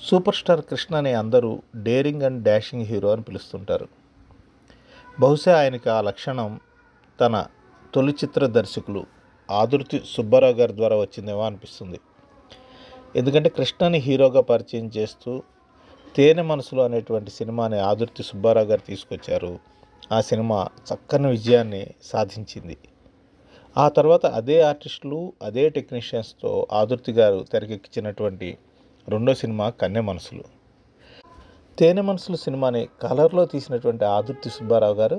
Super star కృష్ణని అందరూ daring and dashing hero అని పిలుస్తుంటారు. బహుశా ఆయనకి ఆ లక్షణం తన తొలి చిత్ర దర్శకులు ఆదుర్తి సుబ్బారావు గారి ద్వారా వచ్చిందేమో అనిపిస్తుంది. ఎందుకంటే కృష్ణని హీరోగా పరిచయం చేస్తూ తేనె మనసులు అనేటువంటి సినిమాని ఆదుర్తి సుబ్బారావు గారు తీసుకొచ్చారు. ఆ సినిమా చక్కని విజయాన్ని సాధించింది. ఆ తర్వాత అదే ఆర్టిస్టులు అదే టెక్నీషియన్స్తో ఆదుర్తి గారు తెరకెక్కించినటువంటి రెండో సినిమా కన్నె మనసులు. తేనె మనసులు సినిమాని కలర్లో తీసినటువంటి ఆదుర్తి సుబ్బారావు గారు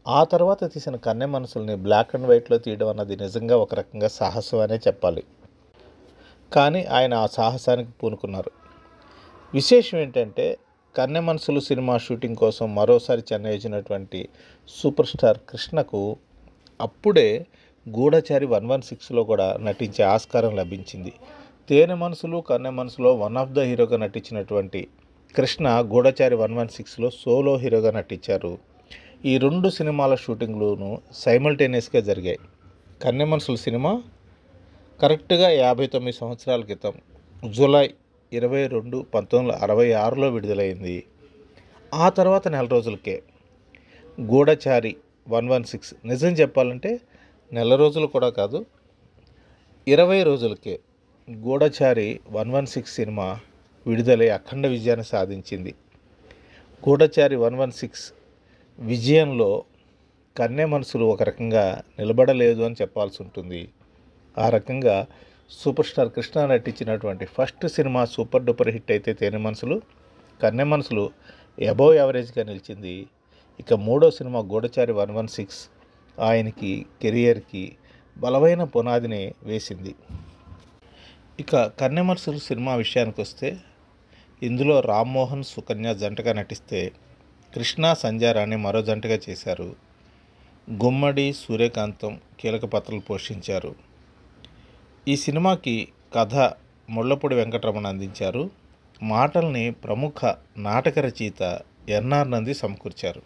ఆ తర్వాత తీసిన కన్నె మనసుల్ని బ్లాక్ అండ్ వైట్లో తీయడం అన్నది నిజంగా ఒక రకంగా సాహసం అనే చెప్పాలి. కానీ ఆయన ఆ సాహసానికి పూనుకున్నారు. విశేషం ఏంటంటే కన్నె మనసులు సినిమా షూటింగ్ కోసం మరోసారి చెన్నై వచ్చినటువంటి సూపర్ స్టార్ కృష్ణకు అప్పుడే గూఢచారి 116లో కూడా నటించే ఆస్కారం లభించింది. తేనె మనసులు కన్నె మనసులో వన్ ఆఫ్ ద హీరోగా నటించినటువంటి కృష్ణ గూఢచారి 116లో సోలో హీరోగా నటించారు. ఈ రెండు సినిమాల షూటింగ్లోనూ సైమల్టేనియస్గా జరిగాయి. కన్నె మనసులు సినిమా కరెక్ట్గా 59 సంవత్సరాల క్రితం జూలై 22, 1966లో విడుదలైంది. ఆ తర్వాత నెల రోజులకే గూఢచారి 116, నిజం చెప్పాలంటే నెల రోజులు కూడా కాదు, 20 రోజులకే గూఢచారి 116 సినిమా విడుదలై అఖండ విజయాన్ని సాధించింది. గూఢచారి 116 విజయంలో కన్నె మనసులు ఒక రకంగా నిలబడలేదు అని చెప్పాల్సి ఉంటుంది. ఆ రకంగా సూపర్ స్టార్ కృష్ణ నటించినటువంటి first cinema super duper hit అయితే తేనె మనసులు, కన్నె మనసులు అబోవ్ యావరేజ్గా నిలిచింది. ఇక మూడో సినిమా గూఢచారి 116 ఆయనకి కెరియర్కి బలమైన పునాదిని వేసింది. ఇక కన్నె మనసులు సినిమా విషయానికి వస్తే ఇందులో రామ్మోహన్ సుకన్య జంటగా నటిస్తే కృష్ణ సంధ్యారాణి మరో జంటగా చేశారు. గుమ్మడి సూర్యకాంతం కీలక పాత్రలు పోషించారు. ఈ సినిమాకి కథ ముళ్ళపూడి వెంకటరమణ అందించారు. మాటల్ని ప్రముఖ నాటక రచయిత ఎన్ఆర్ నంది సమకూర్చారు.